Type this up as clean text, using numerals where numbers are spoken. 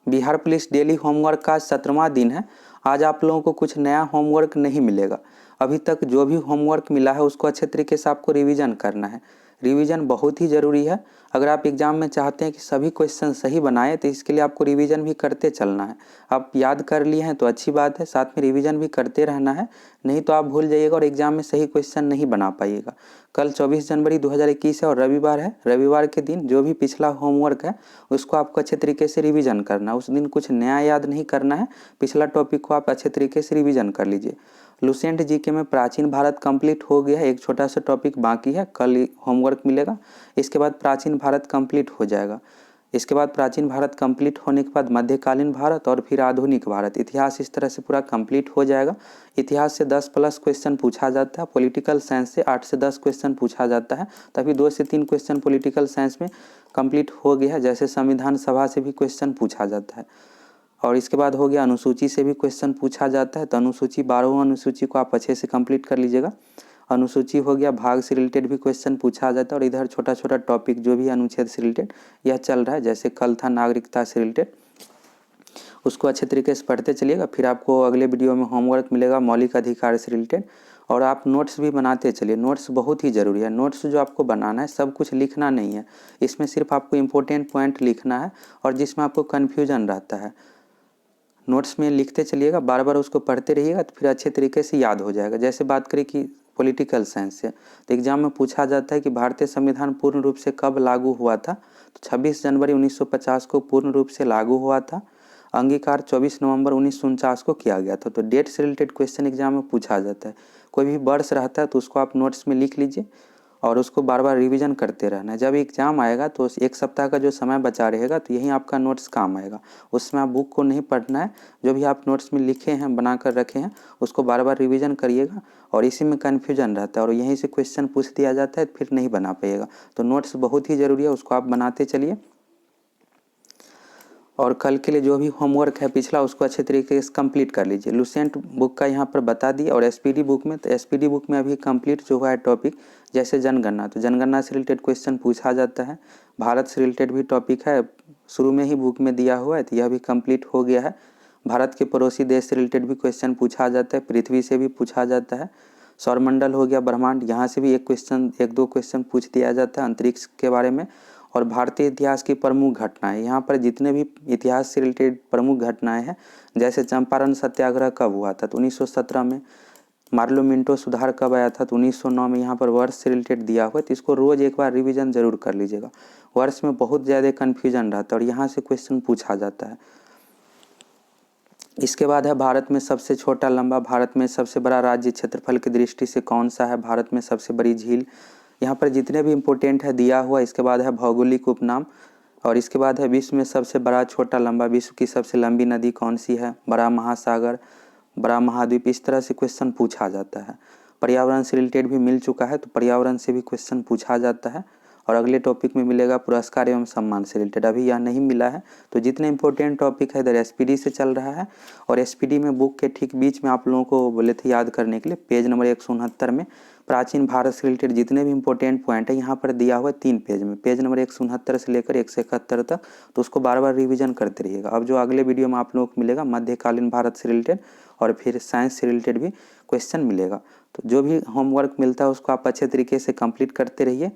Bihar police daily homework का 17वां दिन है। आज आप लोगों को कुछ नया होमवर्क नहीं मिलेगा। अभी तक जो भी होमवर्क मिला है उसको अच्छे तरीके से आपको रिवीजन करना है। रिवीजन बहुत ही ज़रूरी है। अगर आप एग्ज़ाम में चाहते हैं कि सभी क्वेश्चन सही बनाए तो इसके लिए आपको रिवीजन भी करते चलना है। आप याद कर लिए हैं तो अच्छी बात है, साथ में रिवीजन भी करते रहना है, नहीं तो आप भूल जाइएगा और एग्ज़ाम में सही क्वेश्चन नहीं बना पाइएगा। कल 24 जनवरी 2021 है और रविवार है। रविवार के दिन जो भी पिछला होमवर्क है उसको आपको अच्छे तरीके से रिवीजन करना है। उस दिन कुछ नया याद नहीं करना है, पिछला टॉपिक को आप अच्छे तरीके से रिवीजन कर लीजिए। लुसेंट जीके में प्राचीन भारत कंप्लीट हो गया है, एक छोटा सा टॉपिक बाकी है, कल होमवर्क मिलेगा। इसके बाद प्राचीन भारत कंप्लीट हो जाएगा। इसके बाद प्राचीन भारत कंप्लीट होने के बाद मध्यकालीन भारत और फिर आधुनिक भारत, इतिहास इस तरह से पूरा कंप्लीट हो जाएगा। इतिहास से 10+ क्वेश्चन पूछा जाता है, पॉलिटिकल साइंस से 8 से 10 क्वेश्चन पूछा जाता है, तभी 2 से 3 क्वेश्चन पॉलिटिकल साइंस में कंप्लीट हो गया है। जैसे संविधान सभा से भी क्वेश्चन पूछा जाता है। और इसके बाद हो गया अनुसूची से भी क्वेश्चन पूछा जाता है, तो अनुसूची 12वां अनुसूची को आप अच्छे से कंप्लीट कर लीजिएगा। अनुसूची हो गया, भाग से रिलेटेड भी क्वेश्चन पूछा जाता है और इधर छोटा छोटा टॉपिक जो भी अनुच्छेद से रिलेटेड यह चल रहा है, जैसे कल था नागरिकता से रिलेटेड, उसको अच्छे तरीके से पढ़ते चलिएगा। फिर आपको अगले वीडियो में होमवर्क मिलेगा मौलिक अधिकार से रिलेटेड, और आप नोट्स भी बनाते चलिए। नोट्स बहुत ही ज़रूरी है। नोट्स जो आपको बनाना है सब कुछ लिखना नहीं है, इसमें सिर्फ आपको इम्पोर्टेंट पॉइंट लिखना है और जिसमें आपको कन्फ्यूजन रहता है नोट्स में लिखते चलिएगा, बार बार उसको पढ़ते रहिएगा तो फिर अच्छे तरीके से याद हो जाएगा। जैसे बात करें कि पॉलिटिकल साइंस से, तो एग्जाम में पूछा जाता है कि भारतीय संविधान पूर्ण रूप से कब लागू हुआ था, तो 26 जनवरी 1950 को पूर्ण रूप से लागू हुआ था। अंगीकार 24 नवंबर 1949 को किया गया था। तो डेट से रिलेटेड क्वेश्चन एग्जाम में पूछा जाता है। कोई भी वर्ष रहता है तो उसको आप नोट्स में लिख लीजिए और उसको बार बार रिवीजन करते रहना है। जब एग्जाम आएगा तो एक सप्ताह का जो समय बचा रहेगा तो यहीं आपका नोट्स काम आएगा। उसमें आप बुक को नहीं पढ़ना है, जो भी आप नोट्स में लिखे हैं बना कर रखे हैं उसको बार बार रिवीजन करिएगा, और इसी में कन्फ्यूजन रहता है और यहीं से क्वेश्चन पूछ दिया जाता है, फिर नहीं बना पाइएगा। तो नोट्स बहुत ही ज़रूरी है, उसको आप बनाते चलिए। और कल के लिए जो भी होमवर्क है पिछला उसको अच्छे तरीके से कंप्लीट कर लीजिए। लुसेंट बुक का यहाँ पर बता दिया, और एसपीडी बुक में, तो एसपीडी बुक में अभी कंप्लीट जो हुआ है टॉपिक, जैसे जनगणना, तो जनगणना से रिलेटेड क्वेश्चन पूछा जाता है। भारत से रिलेटेड भी टॉपिक है, शुरू में ही बुक में दिया हुआ है, तो यह भी कंप्लीट हो गया है। भारत के पड़ोसी देश से रिलेटेड भी क्वेश्चन पूछा जाता है, पृथ्वी से भी पूछा जाता है। सौरमंडल हो गया, ब्रह्मांड, यहाँ से भी एक दो क्वेश्चन पूछ दिया जाता है अंतरिक्ष के बारे में। और भारतीय इतिहास की प्रमुख घटनाएं, यहाँ पर जितने भी इतिहास से रिलेटेड प्रमुख घटनाएं हैं, जैसे चंपारण सत्याग्रह कब हुआ था, तो 1917 में। मार्लो मिंटो सुधार कब आया था, तो 1909 में। यहाँ पर वर्ष से रिलेटेड दिया हुआ है, तो इसको रोज एक बार रिवीजन जरूर कर लीजिएगा। वर्ष में बहुत ज़्यादा कन्फ्यूजन रहता है और यहाँ से क्वेश्चन पूछा जाता है। इसके बाद है भारत में सबसे छोटा लंबा, भारत में सबसे बड़ा राज्य क्षेत्रफल की दृष्टि से कौन सा है, भारत में सबसे बड़ी झील, यहाँ पर जितने भी इम्पोर्टेंट है दिया हुआ। इसके बाद है भौगोलिक उपनाम, और इसके बाद है विश्व में सबसे बड़ा छोटा लंबा, विश्व की सबसे लंबी नदी कौन सी है, बड़ा महासागर, बड़ा महाद्वीप, इस तरह से क्वेश्चन पूछा जाता है। पर्यावरण से रिलेटेड भी मिल चुका है, तो पर्यावरण से भी क्वेश्चन पूछा जाता है। और अगले टॉपिक में मिलेगा पुरस्कार एवं सम्मान से रिलेटेड, अभी यह नहीं मिला है। तो जितने इंपॉर्टेंट टॉपिक है इधर एसपीडी से चल रहा है, और एसपीडी में बुक के ठीक बीच में आप लोगों को बोले थे याद करने के लिए, पेज नंबर 169 में प्राचीन भारत से रिलेटेड जितने भी इंपॉर्टेंट पॉइंट है यहाँ पर दिया हुआ है 3 पेज में, पेज नंबर 169 से लेकर 171 तक। तो उसको बार बार रिवीजन करते रहिएगा। अब जो अगले वीडियो में आप लोगों को मिलेगा मध्यकालीन भारत से रिलेटेड और फिर साइंस से रिलेटेड भी क्वेश्चन मिलेगा। तो जो भी होमवर्क मिलता है उसको आप अच्छे तरीके से कंप्लीट करते रहिए